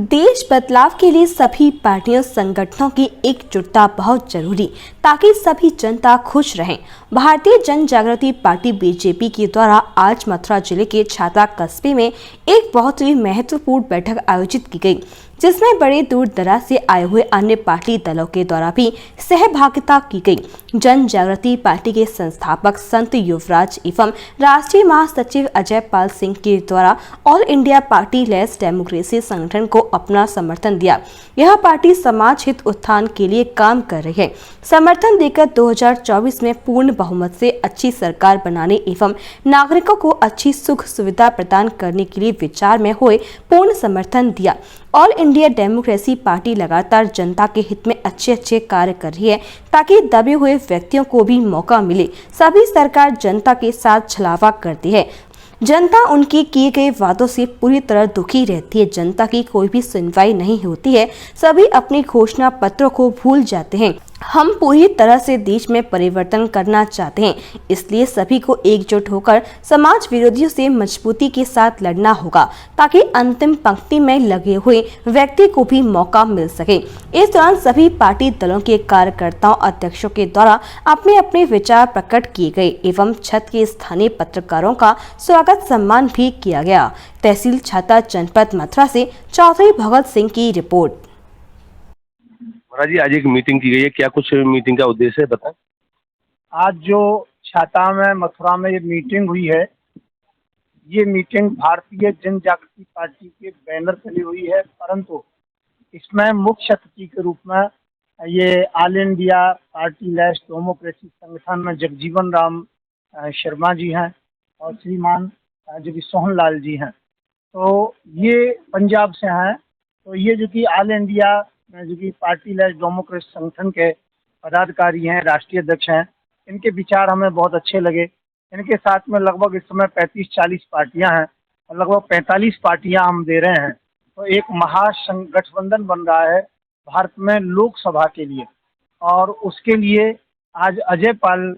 देश बदलाव के लिए सभी पार्टियों संगठनों की एकजुटता बहुत जरूरी, ताकि सभी जनता खुश रहें। भारतीय जन जागृति पार्टी बीजेपी के द्वारा आज मथुरा जिले के छाता कस्बे में एक बहुत ही महत्वपूर्ण बैठक आयोजित की गई, जिसमें बड़े दूर दराज से आए हुए अन्य पार्टी दलों के द्वारा भी सहभागिता की गई। जन जागृति पार्टी के संस्थापक संत युवराज एवं राष्ट्रीय महासचिव अजय पाल सिंह के द्वारा all India party less democracy संगठन को अपना समर्थन दिया। यह पार्टी समाज हित उत्थान के लिए काम कर रही है। समर्थन देकर 2024 में पूर्ण बहुमत से अच्छी सरकार बनाने एवं नागरिकों को अच्छी सुख सुविधा प्रदान करने के लिए विचार में हुए पूर्ण समर्थन दिया। ऑल इंडिया डेमोक्रेसी पार्टी लगातार जनता के हित में अच्छे कार्य कर रही है, ताकि दबे हुए व्यक्तियों को भी मौका मिले। सभी सरकार जनता के साथ छलावा करती है। जनता उनके किए गए वादों से पूरी तरह दुखी रहती है। जनता की कोई भी सुनवाई नहीं होती है। सभी अपने घोषणा पत्रों को भूल जाते हैं। हम पूरी तरह से देश में परिवर्तन करना चाहते हैं, इसलिए सभी को एकजुट होकर समाज विरोधियों से मजबूती के साथ लड़ना होगा, ताकि अंतिम पंक्ति में लगे हुए व्यक्ति को भी मौका मिल सके। इस दौरान सभी पार्टी दलों के कार्यकर्ताओं अध्यक्षों के द्वारा अपने अपने विचार प्रकट किए गए एवं छत के स्थानीय पत्रकारों का स्वागत सम्मान भी किया गया। तहसील छाता जनपद मथुरा से चौधरी भगत सिंह की रिपोर्ट। महाराज जी, आज एक मीटिंग की गई है, क्या कुछ मीटिंग का उद्देश्य है बताएं। आज जो छाता में मथुरा में ये मीटिंग हुई है, ये मीटिंग भारतीय जन जागृति पार्टी के बैनर तले हुई है, परंतु इसमें मुख्य अतिथि के रूप में ये all India party less democracy संगठन में जगजीवन राम शर्मा जी हैं और श्रीमान जो कि सोहन लाल जी हैं। तो ये पंजाब से हैं। तो ये जो कि ऑल इंडिया जो कि पार्टी लेस डेमोक्रेसी संगठन के पदाधिकारी हैं, राष्ट्रीय अध्यक्ष हैं, इनके विचार हमें बहुत अच्छे लगे। इनके साथ में लगभग इस समय 35-40 पार्टियां हैं और लगभग 45 पार्टियां हम दे रहे हैं। तो एक महागठबंधन बन रहा है भारत में लोकसभा के लिए, और उसके लिए आज अजय पाल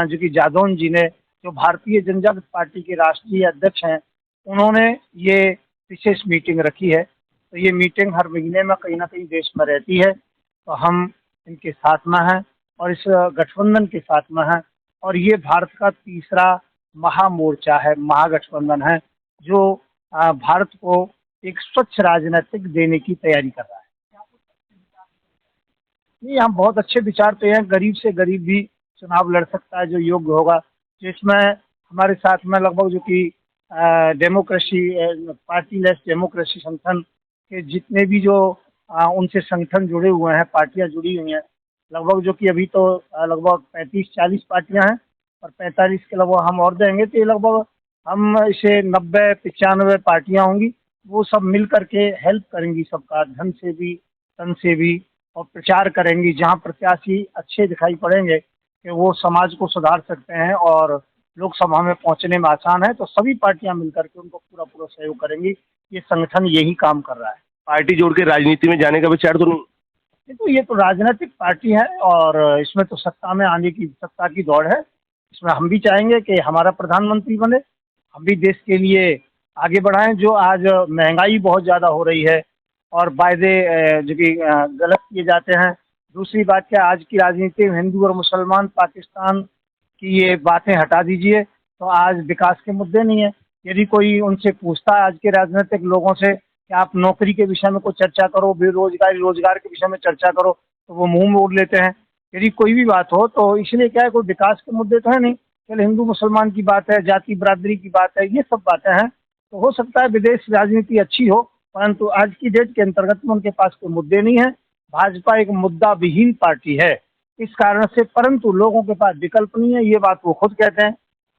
जो कि जादौन जी ने, जो भारतीय जनता पार्टी के राष्ट्रीय अध्यक्ष हैं, उन्होंने ये विशेष मीटिंग रखी है। तो ये मीटिंग हर महीने में कहीं ना कहीं देश में रहती है। तो हम इनके साथ में हैं और इस गठबंधन के साथ में हैं, और ये भारत का तीसरा महामोर्चा है, महागठबंधन है, जो भारत को एक स्वच्छ राजनीतिक देने की तैयारी कर रहा है। ये हम बहुत अच्छे विचारते हैं। गरीब से गरीब भी चुनाव लड़ सकता है जो योग्य होगा। जिसमें हमारे साथ में लगभग जो कि डेमोक्रेसी पार्टी लेस डेमोक्रेसी संगठन के जितने भी जो उनसे संगठन जुड़े हुए हैं, पार्टियां जुड़ी हुई हैं, लगभग जो कि अभी तो लगभग 35-40 पार्टियां हैं और 45 के लगभग हम और देंगे। तो ये लगभग हम इसे 90-95 पार्टियां होंगी। वो सब मिल करके हेल्प करेंगी सबका, धन से भी तन से भी, और प्रचार करेंगी। जहां प्रत्याशी अच्छे दिखाई पड़ेंगे कि वो समाज को सुधार सकते हैं और लोकसभा में पहुंचने में आसान है, तो सभी पार्टियां मिलकर के उनको पूरा सहयोग करेंगी। ये संगठन यही काम कर रहा है। पार्टी जोड़ के राजनीति में जाने का विचार तो नहीं? देखो, ये तो राजनीतिक पार्टी है और इसमें तो सत्ता में आने की, सत्ता की दौड़ है। इसमें हम भी चाहेंगे कि हमारा प्रधानमंत्री बने, हम भी देश के लिए आगे बढ़ाएं। जो आज महंगाई बहुत ज़्यादा हो रही है और वायदे जो कि गलत किए जाते हैं। दूसरी बात क्या, आज की राजनीति में हिंदू और मुसलमान, पाकिस्तान की ये बातें हटा दीजिए तो आज विकास के मुद्दे नहीं है। यदि कोई उनसे पूछता है आज के राजनीतिक लोगों से कि आप नौकरी के विषय में कुछ चर्चा करो, बेरोजगारी रोजगार के विषय में चर्चा करो, तो वो मुंह मोड़ लेते हैं। यदि कोई भी बात हो तो इसलिए क्या है, कोई विकास के मुद्दे तो है नहीं, केवल हिंदू मुसलमान की बात है, जाति बरादरी की बात है, ये सब बातें हैं। तो हो सकता है विदेश राजनीति अच्छी हो, परंतु आज की डेट के अंतर्गत में उनके पास कोई मुद्दे नहीं है। भाजपा एक मुद्दा विहीन पार्टी है इस कारण से, परंतु लोगों के पास विकल्प नहीं है, ये बात वो खुद कहते हैं।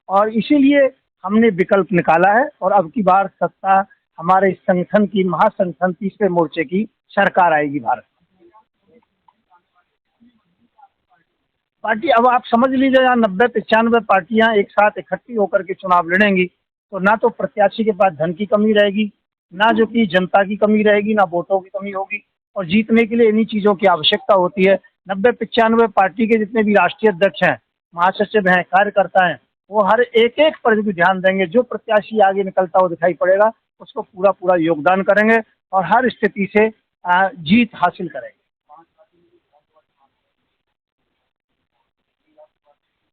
और इसीलिए हमने विकल्प निकाला है और अब की बार सत्ता हमारे इस संगठन की, महासंगठन तीसरे मोर्चे की सरकार आएगी भारत पार्टी। अब आप समझ लीजिए, यहाँ 90-95 पार्टियां एक साथ इकट्ठी होकर के चुनाव लड़ेंगी, तो ना तो प्रत्याशी के पास धन की कमी रहेगी, ना जो कि जनता की कमी रहेगी, ना वोटों की कमी होगी। और जीतने के लिए इन्हीं चीज़ों की आवश्यकता होती है। 90-95 पार्टी के जितने भी राष्ट्रीय अध्यक्ष हैं, महासचिव हैं, कार्यकर्ता हैं, वो हर एक पर भी ध्यान देंगे। जो प्रत्याशी आगे निकलता हुआ दिखाई पड़ेगा उसको पूरा योगदान करेंगे और हर स्थिति से जीत हासिल करेंगे।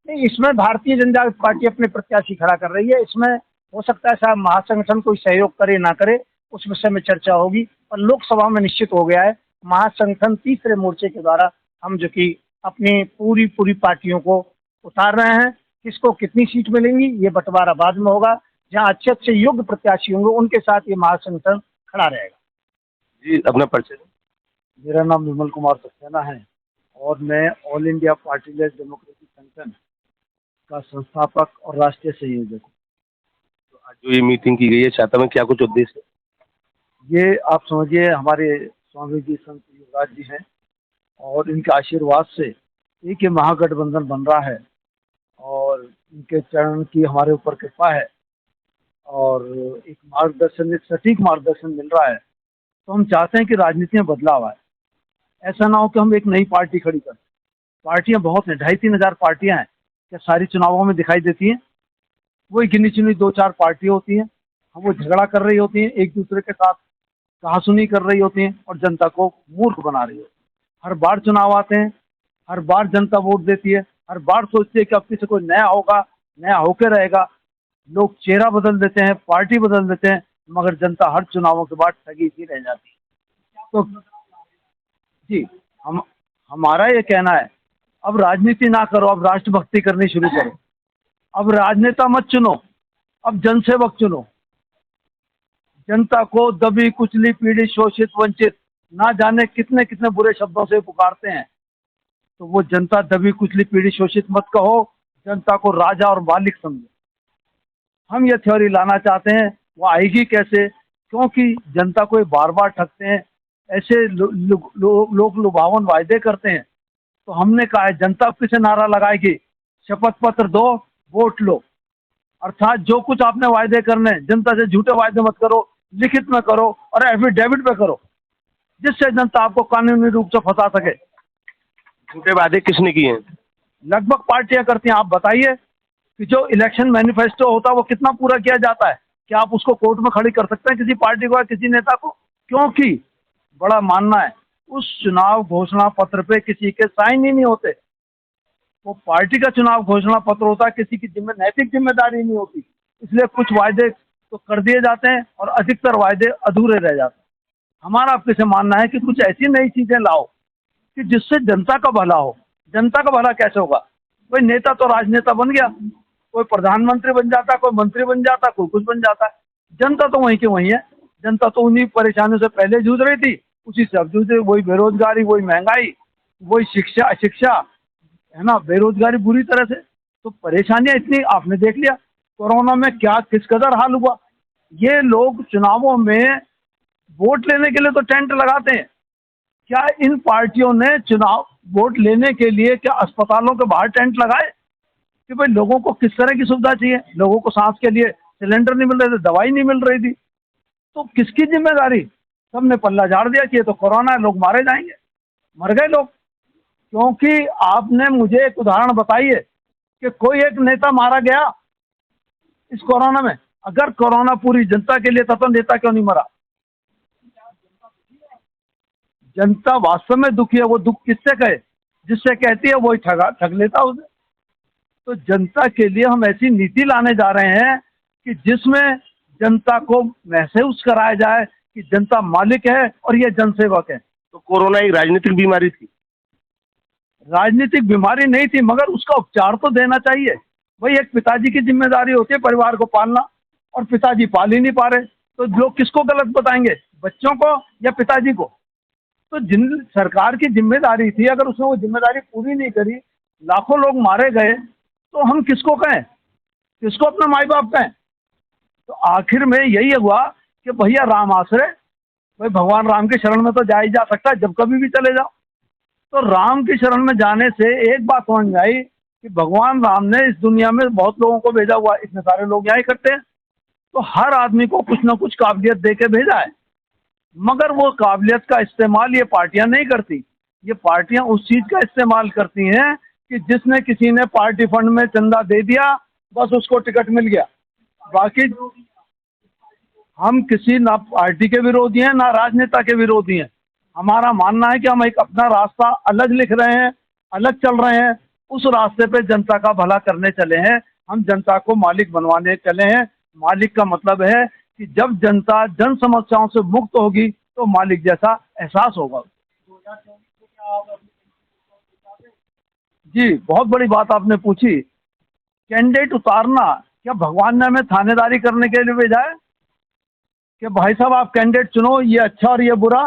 नहीं, इसमें भारतीय जनता पार्टी अपने प्रत्याशी खड़ा कर रही है। इसमें हो सकता है साहब महासंगठन कोई सहयोग करे ना करे, उस विषय में चर्चा होगी, पर लोकसभा में निश्चित हो गया है महासंगठन तीसरे मोर्चे के द्वारा हम जो कि अपनी पूरी पार्टियों को उतार रहे हैं। किसको कितनी सीट मिलेंगी ये बंटवारा बाद में होगा। जहां अच्छे योग्य प्रत्याशी होंगे उनके साथ ये महासंगठन खड़ा रहेगा। जी, अपना परिचय। मेरा नाम विमल कुमार सक्सेना है और मैं ऑल इंडिया पार्टीलेस डेमोक्रेटिक संगठन का संस्थापक और राष्ट्रीय संयोजक हूँ। तो आज जो ये मीटिंग की गई है छाता में, क्या कुछ उद्देश्य है? ये आप समझिए हमारे स्वामी जी संत युवराज जी हैं और इनके आशीर्वाद से एक ये महागठबंधन बन रहा है और इनके चरण की हमारे ऊपर कृपा है और एक मार्गदर्शन, एक सटीक मार्गदर्शन मिल रहा है। तो हम चाहते हैं कि राजनीति में बदलाव आए। ऐसा ना हो कि हम एक नई पार्टी खड़ी करें। पार्टियां बहुत हैं, 2,500-3 हजार पार्टियां हैं। क्या सारी चुनावों में दिखाई देती हैं? वही गिनी चुनी 2-4 पार्टियां होती हैं। हम वो झगड़ा कर रही होती हैं, एक दूसरे के साथ कहासुनी कर रही होती हैं और जनता को मूर्ख बना रही होती है। हर बार चुनाव आते हैं, हर बार जनता वोट देती है, हर बार सोचती है कि अब किसी कोई नया होगा, नया होके रहेगा। लोग चेहरा बदल देते हैं, पार्टी बदल देते हैं, मगर जनता हर चुनावों के बाद ठगी ही रह जाती है। तो जी, हमारा ये कहना है अब राजनीति ना करो, अब राष्ट्रभक्ति करनी शुरू करो। अब राजनेता मत चुनो, अब जनसेवक चुनो। जनता को दबी कुचली पीड़ित शोषित वंचित ना जाने कितने कितने बुरे शब्दों से पुकारते हैं, तो वो जनता दबी कुचली पीड़ित शोषित मत कहो, जनता को राजा और मालिक समझो। हम ये थ्योरी लाना चाहते हैं, वो आएगी कैसे? क्योंकि जनता को बार बार ठगते हैं, ऐसे लोग लुभावन वायदे करते हैं। तो हमने कहा है जनता किसे नारा लगाएगी, शपथ पत्र दो, वोट लो। अर्थात जो कुछ आपने वायदे करने, जनता से झूठे वायदे मत करो, लिखित में करो और एफिडेविट पे करो, जिससे जनता आपको कानूनी रूप से फंसा सके। झूठे वादे किसने किए हैं? लगभग पार्टियां करती हैं। आप बताइए कि जो इलेक्शन मैनिफेस्टो होता है वो कितना पूरा किया जाता है? क्या आप उसको कोर्ट में खड़ी कर सकते हैं किसी पार्टी को या किसी नेता को? क्योंकि बड़ा मानना है उस चुनाव घोषणा पत्र पे किसी के साइन ही नहीं होते। वो पार्टी का चुनाव घोषणा पत्र होता है, किसी की नैतिक जिम्मेदारी नहीं होती। इसलिए कुछ वायदे तो कर दिए जाते हैं और अधिकतर वायदे अधूरे रह जाते हैं। हमारा आपके से मानना है कि कुछ ऐसी नई चीजें लाओ कि जिससे जनता का भला हो। जनता का भला कैसे होगा? कोई नेता तो राजनेता बन गया, कोई प्रधानमंत्री बन जाता, कोई मंत्री बन जाता, कोई कुछ बन जाता है। जनता तो वहीं की वहीं है। जनता तो उन्हीं परेशानियों से पहले जूझ रही थी, उसी से अब जूझ रही। वही बेरोजगारी, वही महंगाई, वही शिक्षा है ना, बेरोजगारी बुरी तरह से। तो परेशानियां इतनी आपने देख लिया कोरोना में क्या किस कदर हाल हुआ। ये लोग चुनावों में वोट लेने के लिए तो टेंट लगाते हैं। क्या इन पार्टियों ने चुनाव वोट लेने के लिए क्या अस्पतालों के बाहर टेंट लगाए कि भाई लोगों को किस तरह की सुविधा चाहिए? लोगों को सांस के लिए सिलेंडर नहीं मिल रहे थे, दवाई नहीं मिल रही थी, तो किसकी जिम्मेदारी? सबने पल्ला झाड़ दिया कि ये तो कोरोना है, लोग मारे जाएंगे। मर गए लोग। क्योंकि आपने मुझे एक उदाहरण बताइए कि कोई एक नेता मारा गया इस कोरोना में। अगर कोरोना पूरी जनता के लिए था तो नेता क्यों नहीं मरा? जनता वास्तव में दुखी है। वो दुख किससे कहे? जिससे कहती है वही ठग लेता उसे। तो जनता के लिए हम ऐसी नीति लाने जा रहे हैं कि जिसमें जनता को महसूस कराया जाए कि जनता मालिक है और ये जनसेवक है। तो कोरोना एक राजनीतिक बीमारी थी? राजनीतिक बीमारी नहीं थी, मगर उसका उपचार तो देना चाहिए। वही एक पिताजी की जिम्मेदारी होती है परिवार को पालना, और पिताजी पाल ही नहीं पा रहे, तो लोग किसको गलत बताएंगे? बच्चों को या पिताजी को? तो जिन सरकार की जिम्मेदारी थी, अगर उसने वो जिम्मेदारी पूरी नहीं करी, लाखों लोग मारे गए, तो हम किसको कहें? किसको अपना माई बाप कहें? तो आखिर में यही हुआ कि भैया राम आश्रय, भाई भगवान राम के शरण में तो जा ही जा सकता है, जब कभी भी चले जाओ। तो राम की शरण में जाने से एक बात समझ में आई कि भगवान राम ने इस दुनिया में बहुत लोगों को भेजा हुआ, इतने सारे लोग यहाँ इकट्ठे हैं, तो हर आदमी को कुछ ना कुछ काबिलियत दे के भेजा है। मगर वो काबिलियत का इस्तेमाल ये पार्टियां नहीं करती। ये पार्टियां उस चीज का इस्तेमाल करती हैं कि जिसने किसी ने पार्टी फंड में चंदा दे दिया, बस उसको टिकट मिल गया। बाकी हम किसी ना पार्टी के विरोधी हैं ना राजनेता के विरोधी हैं। हमारा मानना है कि हम एक अपना रास्ता अलग लिख रहे हैं, अलग चल रहे हैं। उस रास्ते पे जनता का भला करने चले हैं। हम जनता को मालिक बनवाने चले हैं। मालिक का मतलब है कि जब जनता जन समस्याओं से मुक्त होगी तो मालिक जैसा एहसास होगा। जी, बहुत बड़ी बात आपने पूछी। कैंडिडेट उतारना, क्या भगवान ने हमें थानेदारी करने के लिए भेजा है कि भाई साहब आप कैंडिडेट चुनो, ये अच्छा और ये बुरा?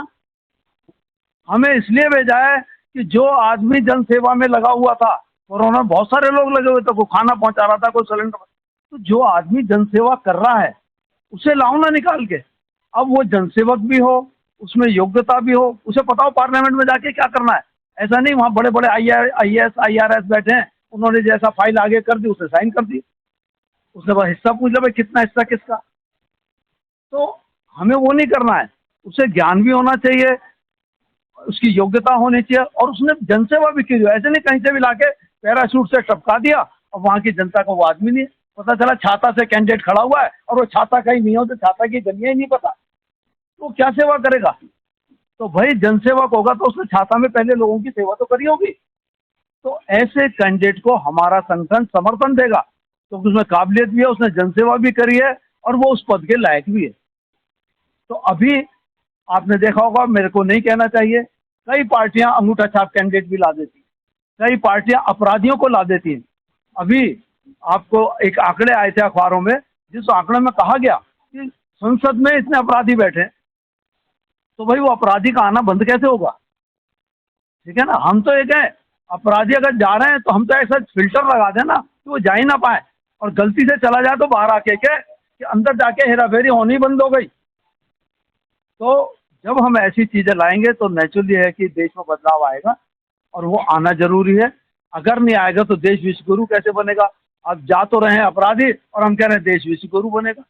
हमें इसलिए भेजा है कि जो आदमी जन सेवा में लगा हुआ था, कोरोना में बहुत सारे लोग लगे हुए थे, कोई खाना पहुंचा रहा था, कोई सिलेंडर, तो जो आदमी जन सेवा कर रहा है उसे लाओ ना निकाल के। अब वो जनसेवक भी हो, उसमें योग्यता भी हो, उसे पता हो पार्लियामेंट में जाके क्या करना है। ऐसा नहीं वहाँ बड़े बड़े IAS IRS बैठे हैं, उन्होंने जैसा फाइल आगे कर दी उसे साइन कर दी, उसने बस हिस्सा पूछ लिया भाई कितना हिस्सा किसका। तो हमें वो नहीं करना है। उसे ज्ञान भी होना चाहिए, उसकी योग्यता होनी चाहिए, और उसने जनसेवा भी की। ऐसे नहीं कहीं से भी लाके पैराशूट से टपका दिया और वहाँ की जनता को वो आदमी नहीं, पता चला छाता से कैंडिडेट खड़ा हुआ है और वो छाता कहीं नहीं हो, तो छाता की गलियां ही नहीं पता, तो क्या सेवा करेगा? तो भाई जनसेवक होगा तो उसने छाता में पहले लोगों की सेवा तो करी होगी। तो ऐसे कैंडिडेट को हमारा संगठन समर्थन देगा, क्योंकि उसमें काबिलियत भी है, उसने जनसेवा भी करी है और वो उस पद के लायक भी है। तो अभी आपने देखा होगा, मेरे को नहीं कहना चाहिए, कई पार्टियां अंगूठा छाप कैंडिडेट भी ला देती, कई पार्टियां अपराधियों को ला देती हैं। अभी आपको एक आंकड़े आए थे अखबारों में, जिस आंकड़े में कहा गया कि संसद में इतने अपराधी बैठे, तो भाई वो अपराधी का आना बंद कैसे होगा? ठीक है ना, हम तो एक है, अपराधी अगर जा रहे हैं तो हम तो ऐसा फिल्टर लगा दें ना कि वो जा ही ना पाए, और गलती से चला जाए तो बाहर आके के कि अंदर जाके हेराफेरी होनी बंद हो गई। तो जब हम ऐसी चीजें लाएंगे तो नेचुरली है कि देश में बदलाव आएगा, और वो आना जरूरी है। अगर नहीं आएगा तो देश विश्वगुरु कैसे बनेगा? अब जा तो रहे हैं अपराधी और हम कह रहे हैं देश विश्वगुरु बनेगा।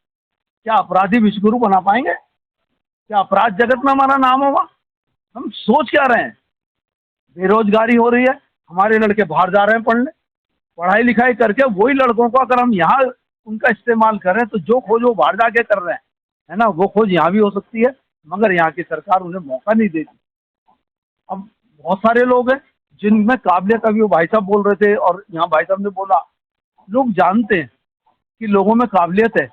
क्या अपराधी विश्वगुरु बना पाएंगे? क्या अपराध जगत में हमारा नाम होगा? हम सोच क्या रहे हैं? बेरोजगारी हो रही है, हमारे लड़के बाहर जा रहे हैं पढ़ने, पढ़ाई लिखाई करके वही लड़कों को अगर हम यहाँ उनका इस्तेमाल करें तो जो खोज वो बाहर जाके कर रहे हैं, है ना, वो खोज यहाँ भी हो सकती है, मगर यहाँ की सरकार उन्हें मौका नहीं देती। अब बहुत सारे लोग हैं जिनमें काबिलियत, अभी वो भाई साहब बोल रहे थे और यहाँ भाई साहब ने बोला, लोग जानते हैं कि लोगों में काबिलियत है,